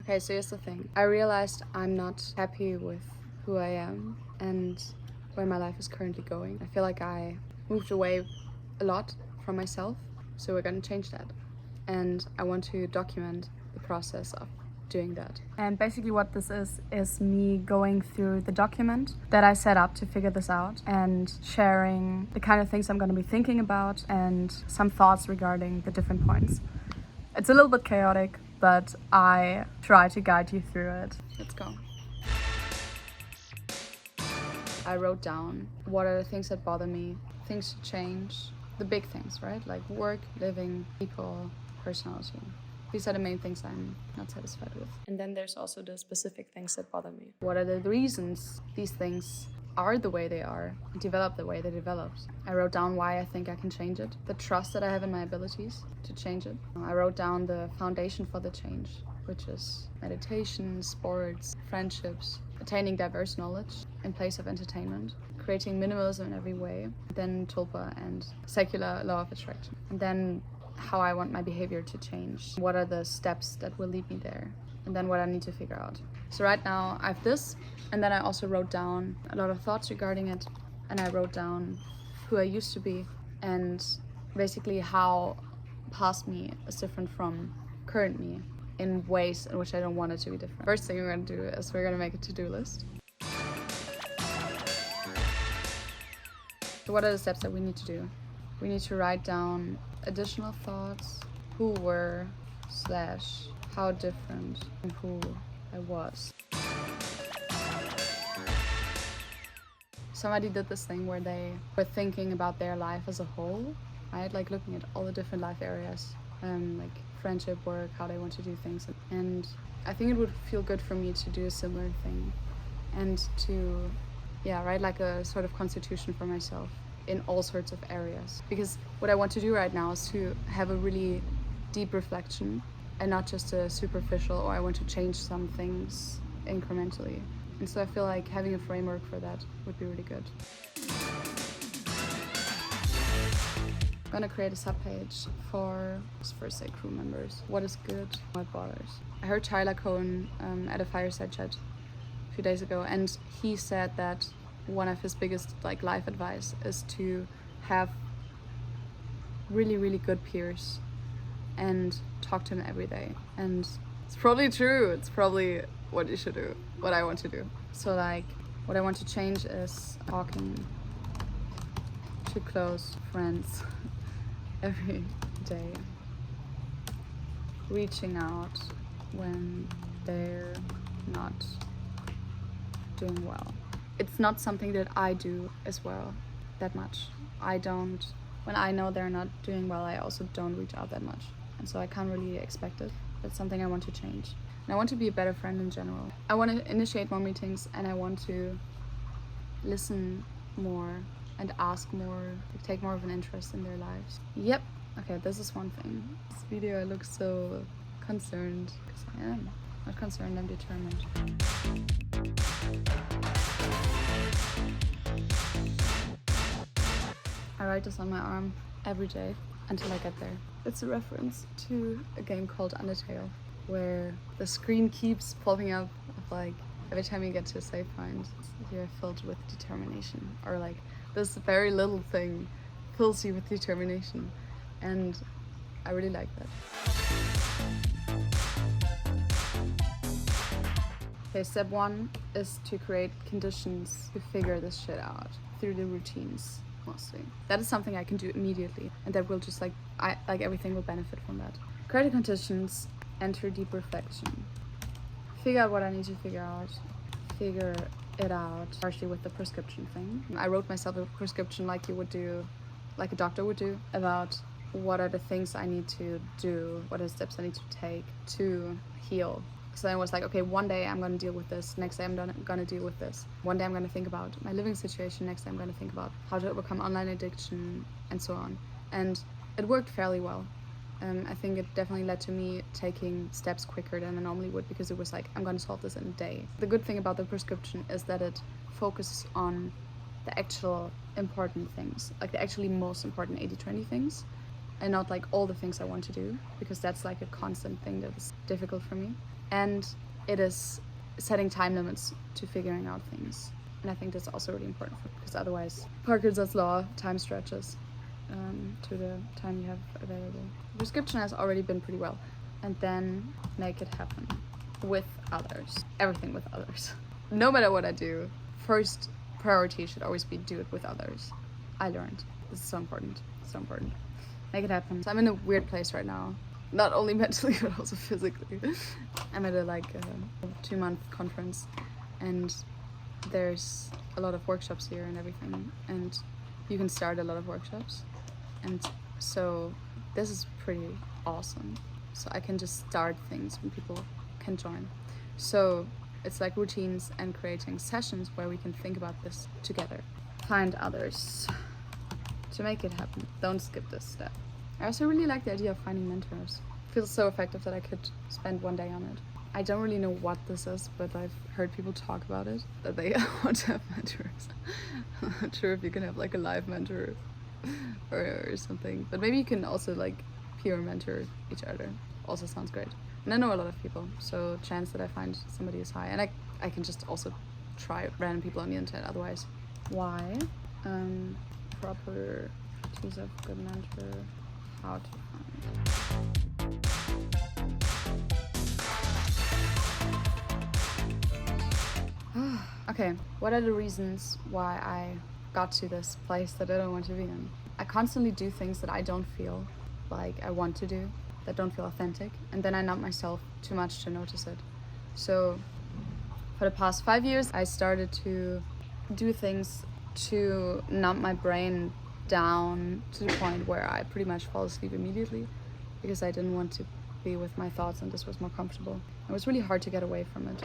Okay, so here's the thing. I realized I'm not happy with who I am and where my life is currently going. I feel like I moved away a lot from myself, so we're gonna change that. And I want to document the process of doing that. And basically what this is me going through the document that I set up to figure this out and sharing the kind of things I'm going to be thinking about and some thoughts regarding the different points. It's a little bit chaotic, but I try to guide you through it. Let's go. I wrote down what are the things that bother me, things to change, the big things, right? Like work, living, people, personality. These are the main things I'm not satisfied with. And then there's also the specific things that bother me. What are the reasons these things are the way they are and develop the way they developed? I wrote down why I think I can change it, the trust that I have in my abilities to change it. I wrote down the foundation for the change, which is meditation, sports, friendships, attaining diverse knowledge in place of entertainment, creating minimalism in every way, then tulpa and secular law of attraction. And then how I want my behavior to change. What are the steps that will lead me there? And then what I need to figure out. So right now I have this, and then I also wrote down a lot of thoughts regarding it, and I wrote down who I used to be and basically how past me is different from current me in ways in which I don't want it to be different. First thing we're gonna do is we're gonna make a to-do list. So what are the steps that we need to do? We need to write down additional thoughts, who were / how different from who I was. Somebody did this thing where they were thinking about their life as a whole, right? Like looking at all the different life areas, like friendship, work, how they want to do things. And I think it would feel good for me to do a similar thing and to, write like a sort of constitution for myself in all sorts of areas. Because what I want to do right now is to have a really deep reflection and not just a superficial, or I want to change some things incrementally. And so I feel like having a framework for that would be really good. I'm gonna create a subpage for, say, crew members. What is good, what bothers. I heard Tyler Cohen at a fireside chat a few days ago, and he said that one of his biggest life advice is to have really, really good peers and talk to them every day. And it's probably true. It's probably what you should do, what I want to do. So what I want to change is talking to close friends every day, reaching out when they're not doing well. It's not something that I do as well that much. When I know they're not doing well, I also don't reach out that much. And so I can't really expect it. That's something I want to change. And I want to be a better friend in general. I want to initiate more meetings, and I want to listen more and ask more, take more of an interest in their lives. Yep. Okay, this is one thing. This video I look so concerned, because I am. Not concerned, I'm determined. I write this on my arm every day until I get there. It's a reference to a game called Undertale, where the screen keeps popping up of every time you get to a save point, you're filled with determination, or this very little thing fills you with determination, and I really like that. Okay, step 1 is to create conditions to figure this shit out through the routines. Mostly. That is something I can do immediately, and that will just everything will benefit from that. Create the conditions, enter deep reflection, figure out what I need to figure it out, partially with the prescription thing. I wrote myself a prescription like a doctor would do, about what are the things I need to do, what are the steps I need to take to heal. So then it was okay, one day I'm going to deal with this, next day I'm going to deal with this. One day I'm going to think about my living situation, next day I'm going to think about how to overcome online addiction, and so on. And it worked fairly well. I think it definitely led to me taking steps quicker than I normally would, because it was I'm going to solve this in a day. The good thing about the prescription is that it focuses on the actual important things, the actually most important 80-20 things, and not all the things I want to do, because that's a constant thing that is difficult for me. and it is setting time limits to figuring out things. And I think that's also really important because otherwise Parkinson's law, time stretches to the time you have available. Prescription has already been pretty well. And then make it happen with others. Everything with others. No matter what I do, first priority should always be do it with others. I learned. This is so important. So important. Make it happen. So I'm in a weird place right now. Not only mentally, but also physically. I'm at a 2-month conference, and there's a lot of workshops here and everything, and you can start a lot of workshops, and so this is pretty awesome. So I can just start things when people can join. So it's like routines and creating sessions where we can think about this together. Find others to make it happen. Don't skip this step. I also really like the idea of finding mentors. It feels so effective that I could spend one day on it. I don't really know what this is, but I've heard people talk about it, that they want to have mentors. I'm not sure if you can have like a live mentor or something, but maybe you can also like peer mentor each other. Also sounds great. And I know a lot of people, so chance that I find somebody is high. And I can just also try random people on the internet otherwise. Why? Proper choose a good mentor. How to find. Okay, what are the reasons why I got to this place that I don't want to be in? I constantly do things that I don't feel like I want to do, that don't feel authentic, and then I numb myself too much to notice it. So for the past 5 years, I started to do things to numb my brain down to the point where I pretty much fall asleep immediately because I didn't want to be with my thoughts, and this was more comfortable. It was really hard to get away from it,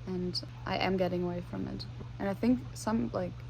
and I am getting away from it. And I think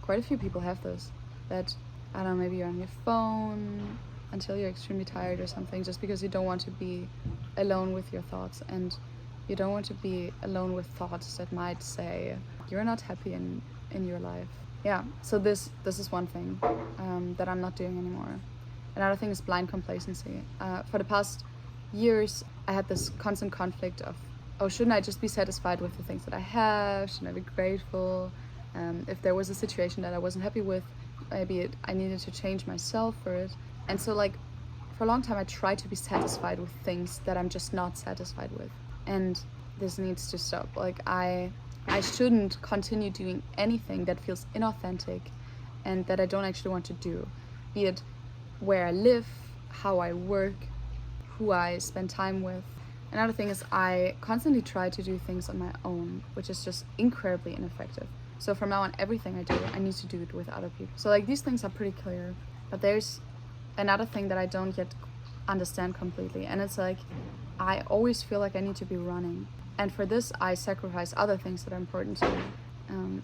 quite a few people have this, that, I don't know, maybe you're on your phone until you're extremely tired or something, just because you don't want to be alone with your thoughts, and you don't want to be alone with thoughts that might say you're not happy in your life. Yeah, so this is one thing that I'm not doing anymore. Another thing is blind complacency. For the past years, I had this constant conflict of, oh, shouldn't I just be satisfied with the things that I have? Shouldn't I be grateful? If there was a situation that I wasn't happy with, maybe I needed to change myself for it. And so for a long time, I tried to be satisfied with things that I'm just not satisfied with. And this needs to stop. I shouldn't continue doing anything that feels inauthentic and that I don't actually want to do. Be it where I live, how I work, who I spend time with. Another thing is I constantly try to do things on my own, which is just incredibly ineffective. So from now on, everything I do, I need to do it with other people. So these things are pretty clear. But there's another thing that I don't yet understand completely. And it's I always feel like I need to be running. And for this, I sacrifice other things that are important to me.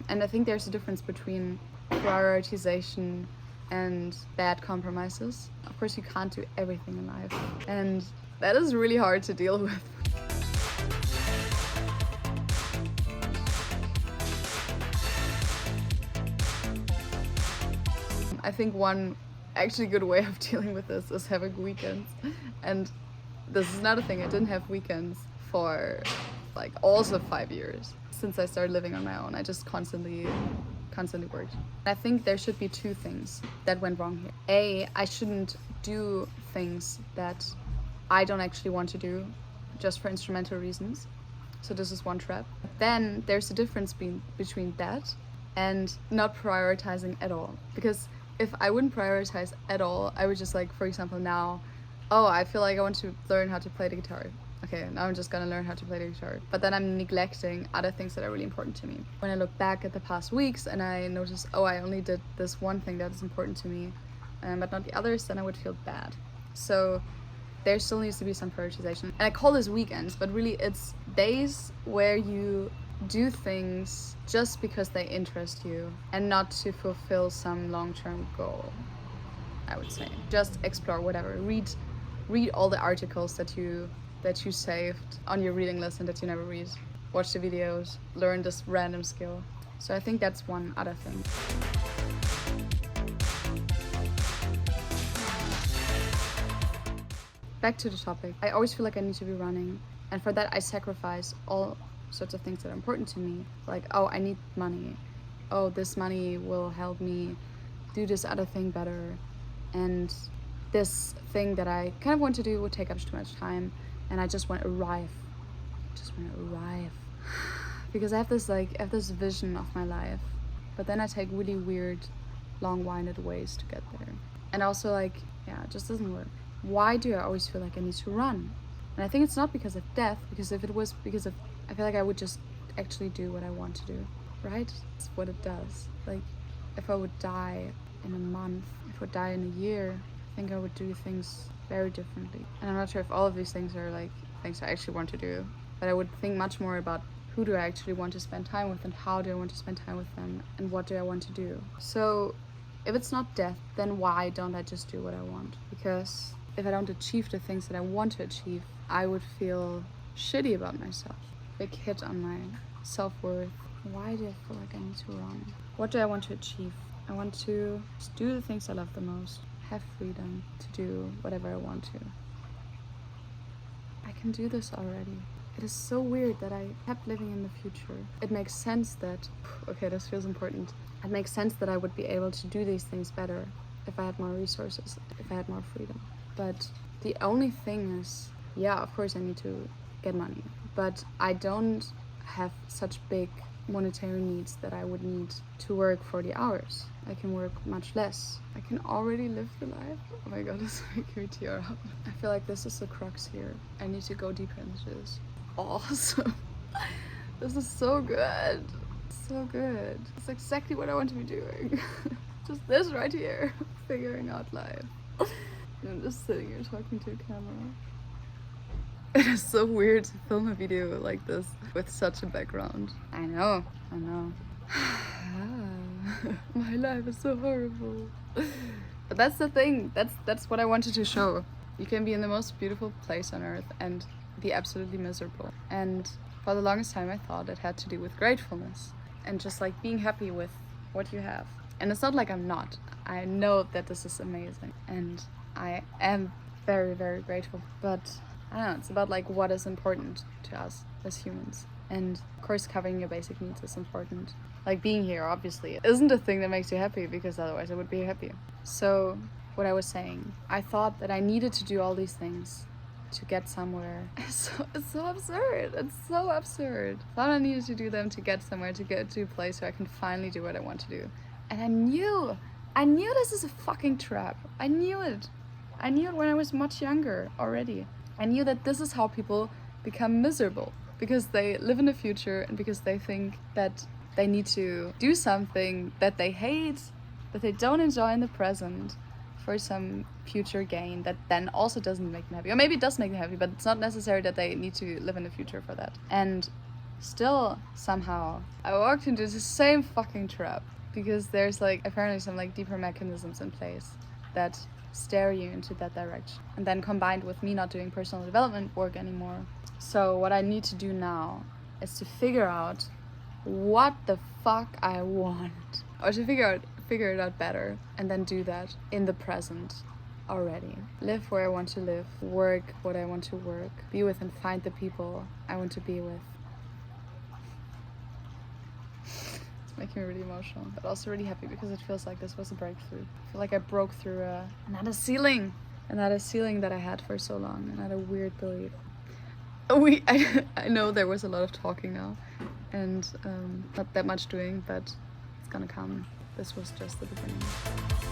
And I think there's a difference between prioritization and bad compromises. Of course, you can't do everything in life. And that is really hard to deal with. I think one actually good way of dealing with this is having weekends. And this is another thing, I didn't have weekends for also 5 years. Since I started living on my own, I just constantly worked. I think there should be two things that went wrong here. A, I shouldn't do things that I don't actually want to do just for instrumental reasons. So this is one trap. Then there's a difference between that and not prioritizing at all. Because if I wouldn't prioritize at all, I would just for example now, oh, I feel like I want to learn how to play the guitar. Okay, now I'm just gonna learn how to play the guitar. But then I'm neglecting other things that are really important to me. When I look back at the past weeks and I notice, oh, I only did this one thing that is important to me, but not the others, then I would feel bad. So there still needs to be some prioritization. And I call this weekends, but really it's days where you do things just because they interest you and not to fulfill some long-term goal, I would say. Just explore whatever. Read all the articles that you saved on your reading list and that you never read. Watch the videos, learn this random skill. So I think that's one other thing. Back to the topic. I always feel like I need to be running. And for that, I sacrifice all sorts of things that are important to me. Like, oh, I need money. Oh, this money will help me do this other thing better. And this thing that I kind of want to do would take up too much time. And I just want to arrive. Because I have this vision of my life. But then I take really weird, long-winded ways to get there. And also, like, yeah, it just doesn't work. Why do I always feel like I need to run? And I think it's not because of death, because if it was because of, I feel like I would just actually do what I want to do, right? It's what it does. Like, if I would die in a month, if I would die in a year, I think I would do things very differently. And I'm not sure if all of these things are like things I actually want to do, but I would think much more about who do I actually want to spend time with and how do I want to spend time with them and what do I want to do. So if it's not death, then why don't I just do what I want? Because if I don't achieve the things that I want to achieve, I would feel shitty about myself. Big hit on my self-worth. Why do I feel like I need to run? What do I want to achieve? I want to just do the things I love the most. Have freedom to do whatever I want to. I can do this already. It is so weird that I kept living in the future. It makes sense that, okay, this feels important. It makes sense that I would be able to do these things better if I had more resources, if I had more freedom. But the only thing is, yeah, of course I need to get money, but I don't have such big monetary needs that I would need to work 40 hours. I can work much less. I can already live the life. Oh my god, this is making me tear up. I feel like this is the crux here. I need to go deeper into this. Awesome. This is so good. So good. It's exactly what I want to be doing. Just this right here. Figuring out life. I'm just sitting here talking to a camera. It is so weird to film a video like this with such a background. I know. My life is so horrible. But that's the thing. That's what I wanted to show. You can be in the most beautiful place on earth and be absolutely miserable. And for the longest time I thought it had to do with gratefulness and just like being happy with what you have. And it's not like I'm not. I know that this is amazing and I am very, very grateful. But I don't know, it's about like what is important to us as humans. And of course covering your basic needs is important. Like being here obviously isn't a thing that makes you happy, because otherwise I would be happy. So what I was saying, I thought that I needed to do all these things to get somewhere. It's so absurd. It's so absurd. I thought I needed to do them to get somewhere, to get to a place where I can finally do what I want to do. And I knew this is a fucking trap. I knew it when I was much younger already. I knew that this is how people become miserable, because they live in the future and because they think that they need to do something that they hate, that they don't enjoy in the present, for some future gain that then also doesn't make them happy. Or maybe it does make them happy, but it's not necessary that they need to live in the future for that. And still, somehow, I walked into the same fucking trap, because there's like apparently some like deeper mechanisms in place that steer you into that direction. And then combined with me not doing personal development work anymore. So what I need to do now is to figure out what the fuck I want, or to figure it out better, and then do that in the present already. Live where I want to live, work what I want to work, be with and find the people I want to be with. It's making me really emotional, but also really happy, because it feels like this was a breakthrough. I feel like I broke through another ceiling that I had for so long, another weird belief. I know there was a lot of talking now, and not that much doing, but it's gonna come. This was just the beginning.